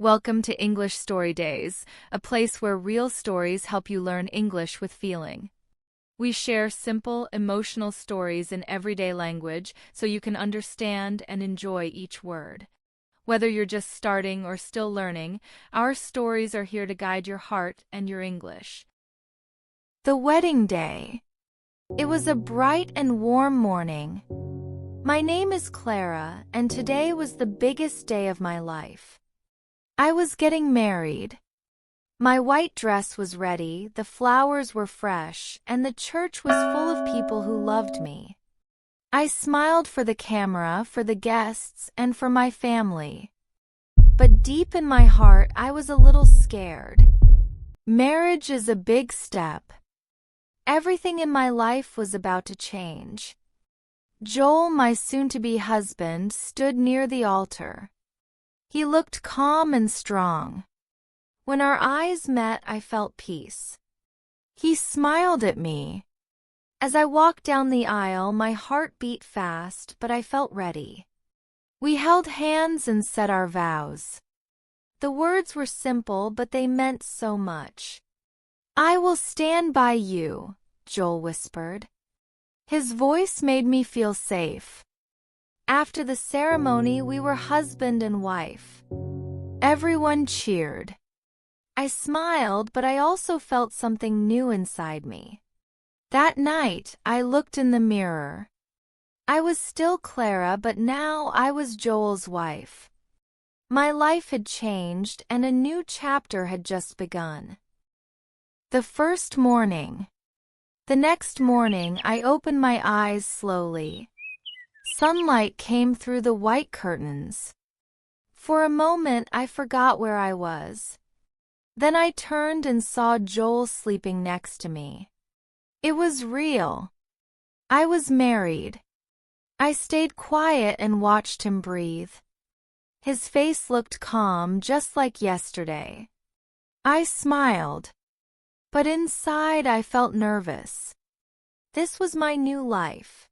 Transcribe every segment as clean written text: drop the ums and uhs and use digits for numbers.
Welcome to English Story Days, a place where real stories help you learn English with feeling. We share simple, emotional stories in everyday language so you can understand and enjoy each word. Whether you're just starting or still learning, our stories are here to guide your heart and your English. The wedding day. It was a bright and warm morning. My name is Clara, and today was the biggest day of my life. I was getting married. My white dress was ready, the flowers were fresh, and the church was full of people who loved me. I smiled for the camera, for the guests, and for my family. But deep in my heart, I was a little scared. Marriage is a big step. Everything in my life was about to change. Joel, my soon-to-be husband, stood near the altar. He looked calm and strong. When our eyes met, I felt peace. He smiled at me. As I walked down the aisle, my heart beat fast, but I felt ready. We held hands and said our vows. The words were simple, but they meant so much. "I will stand by you," Joel whispered. His voice made me feel safe. After the ceremony, we were husband and wife. Everyone cheered. I smiled, but I also felt something new inside me. That night, I looked in the mirror. I was still Clara, but now I was Joel's wife. My life had changed, and a new chapter had just begun. The first morning. The next morning, I opened my eyes slowly. Sunlight came through the white curtains. For a moment, I forgot where I was. Then I turned and saw Joel sleeping next to me. It was real. I was married. I stayed quiet and watched him breathe. His face looked calm, just like yesterday. I smiled. But inside, I felt nervous. This was my new life.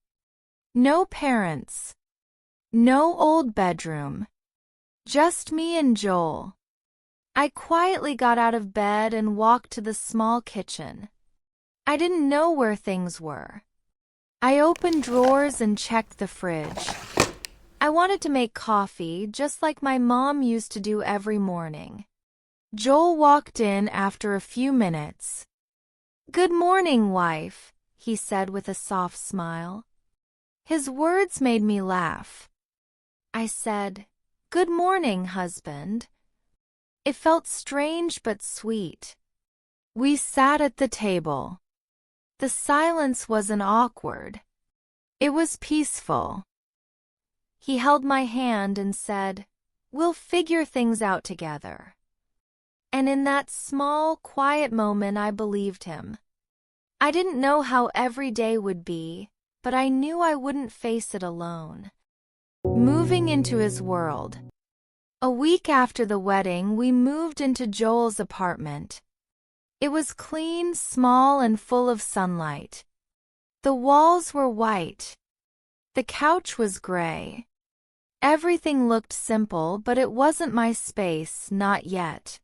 No parents. No old bedroom. Just me and Joel. I quietly got out of bed and walked to the small kitchen. I didn't know where things were. I opened drawers and checked the fridge. I wanted to make coffee, just like my mom used to do every morning. Joel walked in after a few minutes. "Good morning, wife," he said with a soft smile. His words made me laugh. I said, "Good morning, husband." It felt strange but sweet. We sat at the table. The silence wasn't awkward. It was peaceful. He held my hand and said, "We'll figure things out together." And in that small, quiet moment, I believed him. I didn't know how every day would be, but I knew I wouldn't face it alone. Moving into his world. A week after the wedding, we moved into Joel's apartment. It was clean, small, and full of sunlight. The walls were white. The couch was gray. Everything looked simple, but it wasn't my space, not yet.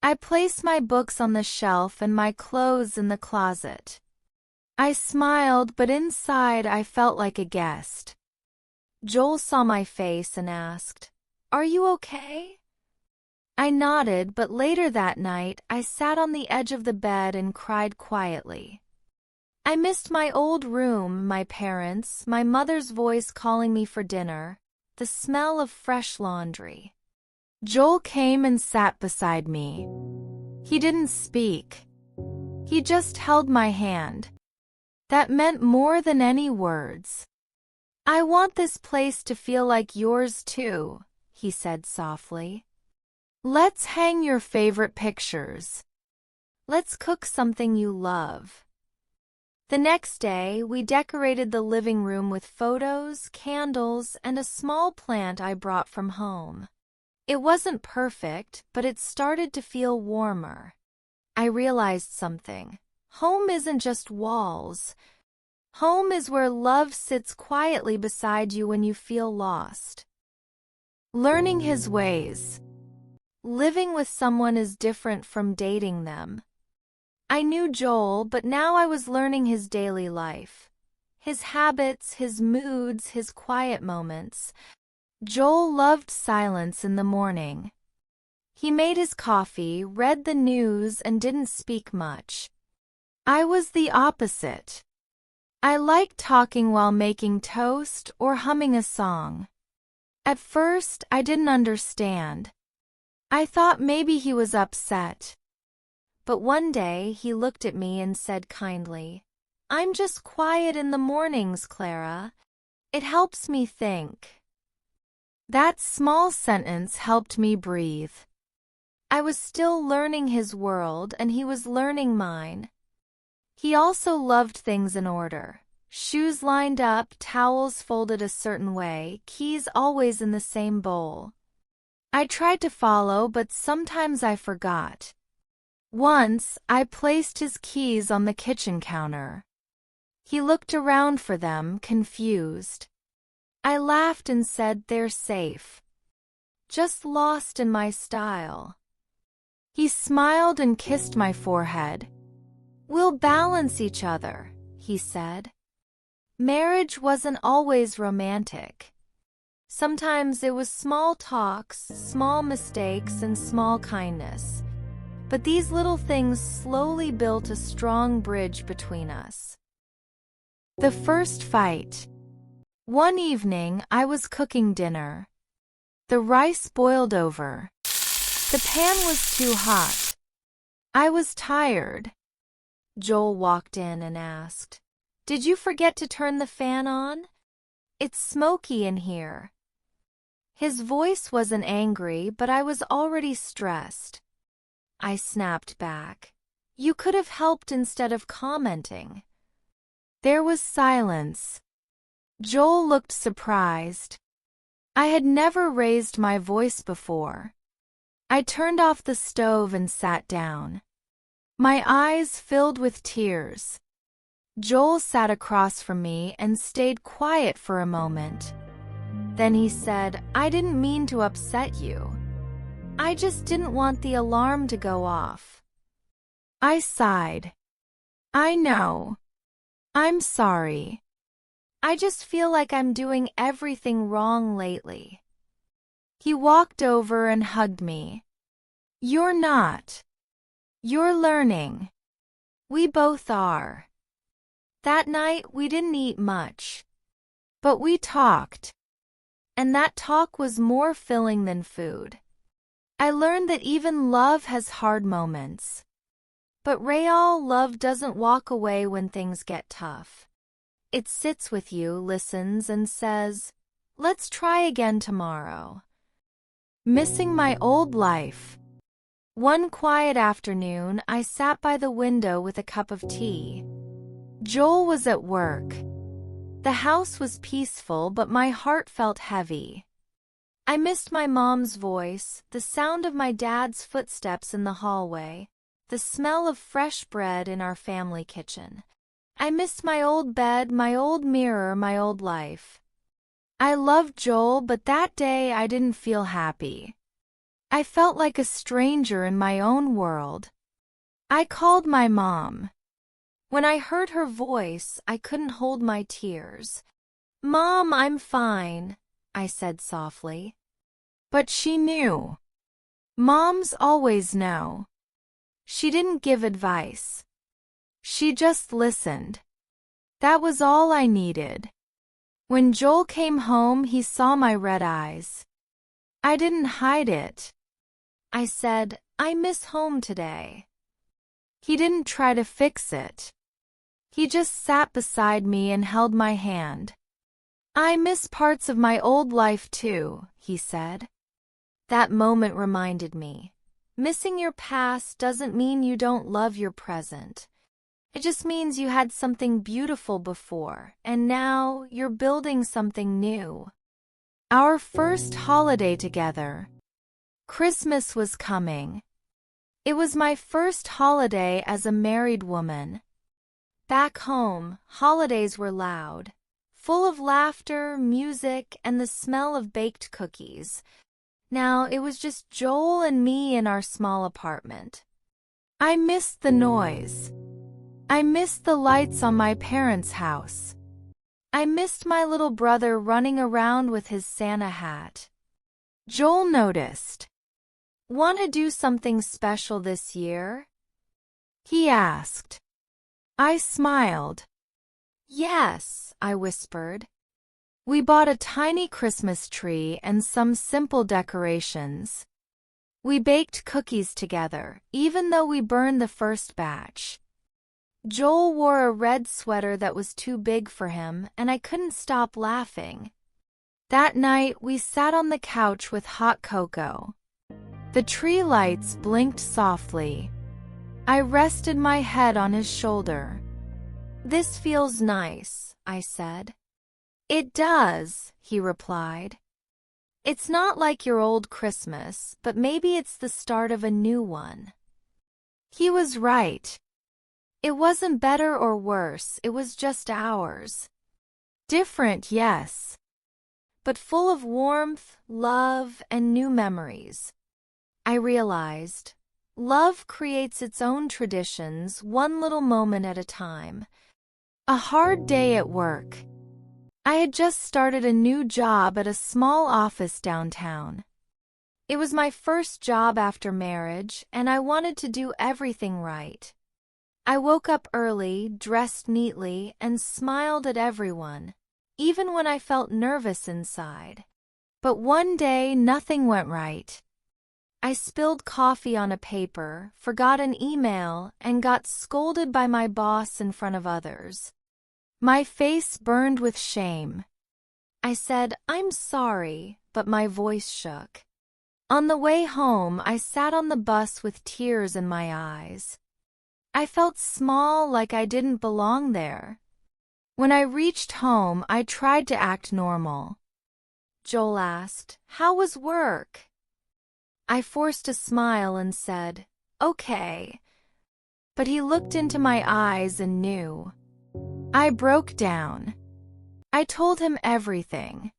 I placed my books on the shelf and my clothes in the closet. I smiled, but inside I felt like a guest. Joel saw my face and asked, "Are you okay?" I nodded, but later that night I sat on the edge of the bed and cried quietly. I missed my old room, my parents, my mother's voice calling me for dinner, the smell of fresh laundry. Joel came and sat beside me. He didn't speak. He just held my hand. That meant more than any words. "I want this place to feel like yours too," he said softly. "Let's hang your favorite pictures. Let's cook something you love." The next day, we decorated the living room with photos, candles, and a small plant I brought from home. It wasn't perfect, but it started to feel warmer. I realized something. Home isn't just walls. Home is where love sits quietly beside you when you feel lost. Learning his ways. Living with someone is different from dating them. I knew Joel, but now I was learning his daily life. His habits, his moods, his quiet moments. Joel loved silence in the morning. He made his coffee, read the news, and didn't speak much. I was the opposite. I liked talking while making toast or humming a song. At first, I didn't understand. I thought maybe he was upset. But one day, he looked at me and said kindly, "I'm just quiet in the mornings, Clara. It helps me think." That small sentence helped me breathe. I was still learning his world, and he was learning mine. He also loved things in order. Shoes lined up, towels folded a certain way, keys always in the same bowl. I tried to follow, but sometimes I forgot. Once, I placed his keys on the kitchen counter. He looked around for them, confused. I laughed and said, "They're safe. Just lost in my style." He smiled and kissed my forehead. "We'll balance each other," he said. Marriage wasn't always romantic. Sometimes it was small talks, small mistakes, and small kindness. But these little things slowly built a strong bridge between us. The first fight. One evening, I was cooking dinner. The rice boiled over. The pan was too hot. I was tired. Joel walked in and asked, "Did you forget to turn the fan on? It's smoky in here." His voice wasn't angry, but I was already stressed. I snapped back, "You could have helped instead of commenting." There was silence. Joel looked surprised. I had never raised my voice before. I turned off the stove and sat down. My eyes filled with tears. Joel sat across from me and stayed quiet for a moment. Then he said, "I didn't mean to upset you. I just didn't want the alarm to go off." I sighed. "I know. I'm sorry. I just feel like I'm doing everything wrong lately." He walked over and hugged me. "You're not. You're learning. We both are." That night we didn't eat much. But we talked. And that talk was more filling than food. I learned that even love has hard moments. But real love doesn't walk away when things get tough. It sits with you, listens, and says, "Let's try again tomorrow." Missing my old life. One quiet afternoon, I sat by the window with a cup of tea. Joel was at work. The house was peaceful, but my heart felt heavy. I missed my mom's voice, the sound of my dad's footsteps in the hallway, the smell of fresh bread in our family kitchen. I missed my old bed, my old mirror, my old life. I loved Joel, but that day I didn't feel happy. I felt like a stranger in my own world. I called my mom. When I heard her voice, I couldn't hold my tears. "Mom, I'm fine," I said softly. But she knew. Moms always know. She didn't give advice. She just listened. That was all I needed. When Joel came home, he saw my red eyes. I didn't hide it. I said, "I miss home today." He didn't try to fix it. He just sat beside me and held my hand. "I miss parts of my old life too," he said. That moment reminded me, missing your past doesn't mean you don't love your present. It just means you had something beautiful before, and now you're building something new. Our first holiday together. Christmas was coming. It was my first holiday as a married woman. Back home, holidays were loud, full of laughter, music, and the smell of baked cookies. Now it was just Joel and me in our small apartment. I missed the noise. I missed the lights on my parents' house. I missed my little brother running around with his Santa hat. Joel noticed. "Want to do something special this year?" he asked. I smiled. "Yes," I whispered. We bought a tiny Christmas tree and some simple decorations. We baked cookies together, even though we burned the first batch. Joel wore a red sweater that was too big for him, and I couldn't stop laughing. That night, we sat on the couch with hot cocoa. The tree lights blinked softly. I rested my head on his shoulder. "This feels nice," I said. "It does," he replied. "It's not like your old Christmas, but maybe it's the start of a new one." He was right. It wasn't better or worse, it was just ours. Different, yes, but full of warmth, love, and new memories. I realized, love creates its own traditions, one little moment at a time. A hard day at work. I had just started a new job at a small office downtown. It was my first job after marriage, and I wanted to do everything right. I woke up early, dressed neatly, and smiled at everyone, even when I felt nervous inside. But one day, nothing went right. I spilled coffee on a paper, forgot an email, and got scolded by my boss in front of others. My face burned with shame. I said, "I'm sorry," but my voice shook. On the way home, I sat on the bus with tears in my eyes. I felt small, like I didn't belong there. When I reached home, I tried to act normal. Joel asked, "How was work?" I forced a smile and said, "Okay." But he looked into my eyes and knew. I broke down. I told him everything.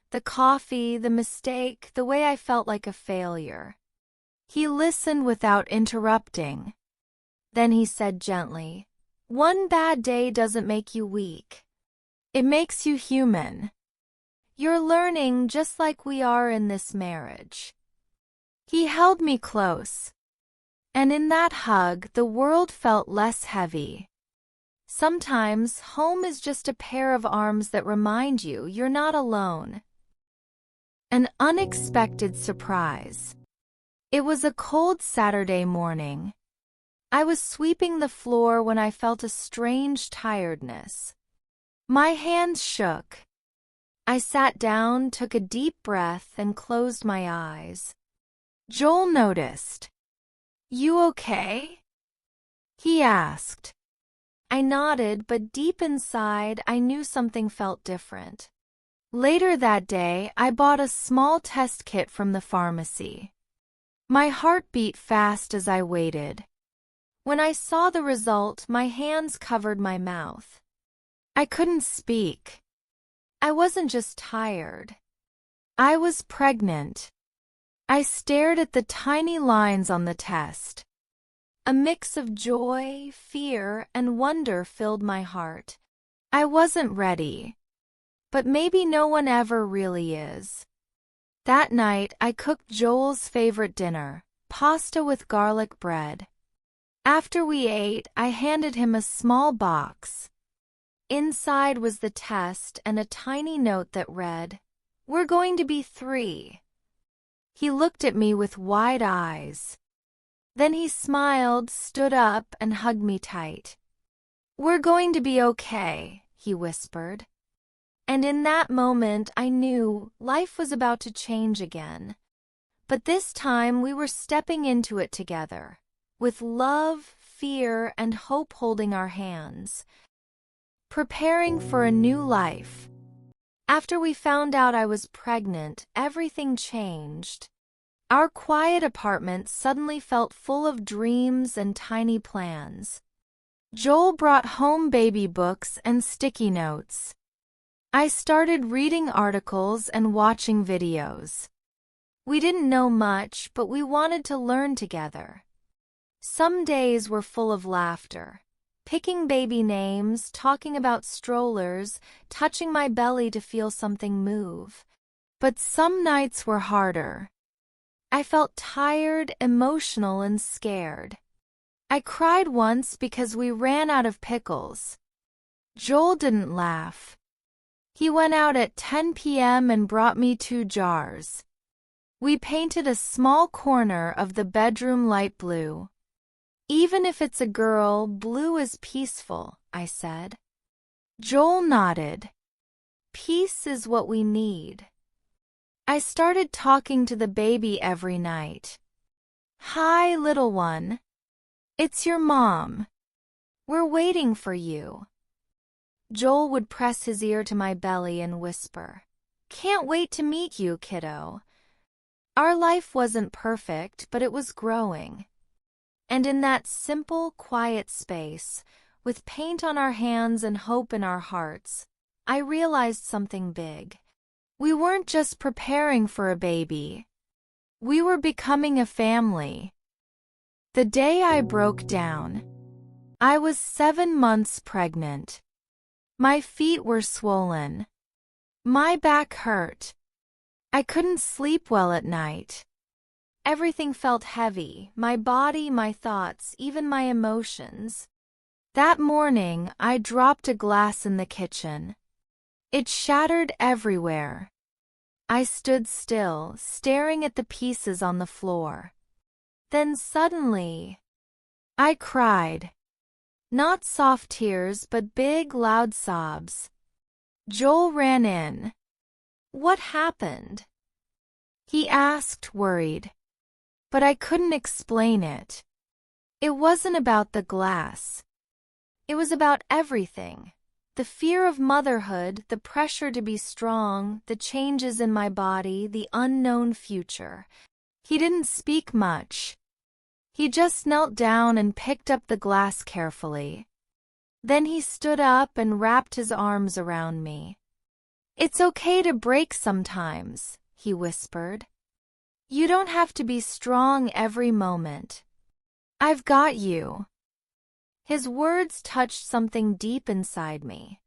The coffee, the mistake, the way I felt like a failure. He listened without interrupting. Then he said gently, "One bad day doesn't make you weak. It makes you human. You're learning just like we are in this marriage." He held me close. And in that hug, the world felt less heavy. Sometimes, home is just a pair of arms that remind you you're not alone. An unexpected surprise. It was a cold Saturday morning. I was sweeping the floor when I felt a strange tiredness. My hands shook. I sat down, took a deep breath, and closed my eyes. Joel noticed. "You okay?" he asked. I nodded, but deep inside, I knew something felt different. Later that day, I bought a small test kit from the pharmacy. My heart beat fast as I waited. When I saw the result, my hands covered my mouth. I couldn't speak. I wasn't just tired. I was pregnant. I stared at the tiny lines on the test. A mix of joy, fear, and wonder filled my heart. I wasn't ready. But maybe no one ever really is. That night, I cooked Joel's favorite dinner, pasta with garlic bread. After we ate, I handed him a small box. Inside was the test and a tiny note that read, "We're going to be 3. He looked at me with wide eyes. Then he smiled, stood up, and hugged me tight. "We're going to be okay," he whispered. And in that moment, I knew life was about to change again. But this time, we were stepping into it together, with love, fear, and hope holding our hands, preparing for a new life. After we found out I was pregnant, everything changed. Our quiet apartment suddenly felt full of dreams and tiny plans. Joel brought home baby books and sticky notes. I started reading articles and watching videos. We didn't know much, but we wanted to learn together. Some days were full of laughter, picking baby names, talking about strollers, touching my belly to feel something move. But some nights were harder. I felt tired, emotional, and scared. I cried once because we ran out of pickles. Joel didn't laugh. He went out at 10 p.m. and brought me 2 jars. We painted a small corner of the bedroom light blue. Even if it's a girl, blue is peaceful, I said. Joel nodded. Peace is what we need. I started talking to the baby every night. Hi, little one. It's your mom. We're waiting for you. Joel would press his ear to my belly and whisper, Can't wait to meet you, kiddo. Our life wasn't perfect, but it was growing. And in that simple, quiet space, with paint on our hands and hope in our hearts, I realized something big. We weren't just preparing for a baby. We were becoming a family. The day I broke down, I was 7 months pregnant. My feet were swollen. My back hurt. I couldn't sleep well at night. Everything felt heavy, my body, my thoughts, even my emotions. That morning, I dropped a glass in the kitchen. It shattered everywhere. I stood still, staring at the pieces on the floor. Then suddenly, I cried. Not soft tears, but big, loud sobs. Joel ran in. What happened? He asked, worried. But I couldn't explain it. It wasn't about the glass. It was about everything. The fear of motherhood, the pressure to be strong, the changes in my body, the unknown future. He didn't speak much. He just knelt down and picked up the glass carefully. Then he stood up and wrapped his arms around me. It's okay to break sometimes, he whispered. You don't have to be strong every moment. I've got you. His words touched something deep inside me.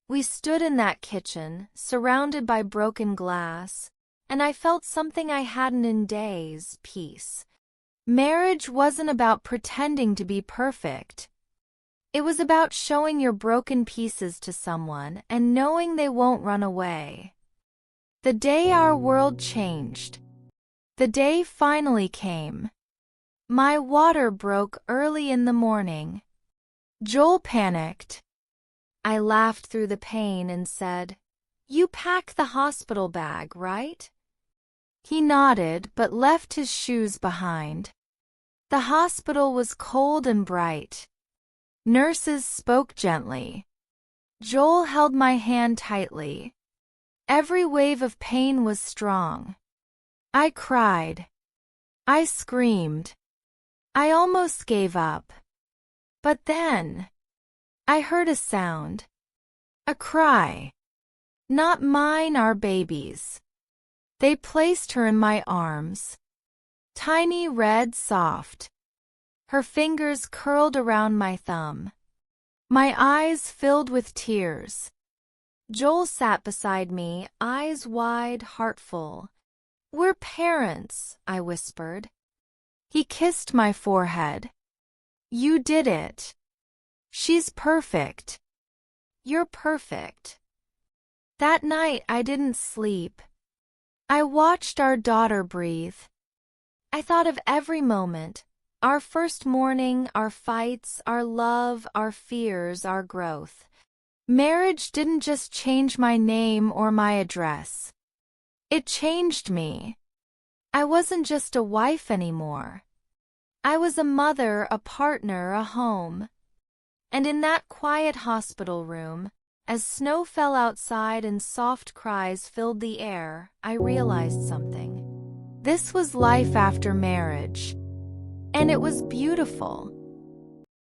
We stood in that kitchen, surrounded by broken glass, and I felt something I hadn't in days, peace. Marriage wasn't about pretending to be perfect. It was about showing your broken pieces to someone and knowing they won't run away. The day our world changed. The day finally came. My water broke early in the morning. Joel panicked. I laughed through the pain and said, You pack the hospital bag, right? He nodded but left his shoes behind. The hospital was cold and bright. Nurses spoke gently. Joel held my hand tightly. Every wave of pain was strong. I cried. I screamed. I almost gave up. But then, I heard a sound. A cry. Not mine, our baby's. They placed her in my arms. Tiny, red, soft. Her fingers curled around my thumb. My eyes filled with tears. Joel sat beside me, eyes wide, heart full. We're parents, I whispered. He kissed my forehead. You did it. She's perfect. You're perfect. That night I didn't sleep. I watched our daughter breathe. I thought of every moment, our first morning, our fights, our love, our fears, our growth. Marriage didn't just change my name or my address. It changed me. I wasn't just a wife anymore. I was a mother, a partner, a home. And in that quiet hospital room, as snow fell outside and soft cries filled the air, I realized something. This was life after marriage. And it was beautiful.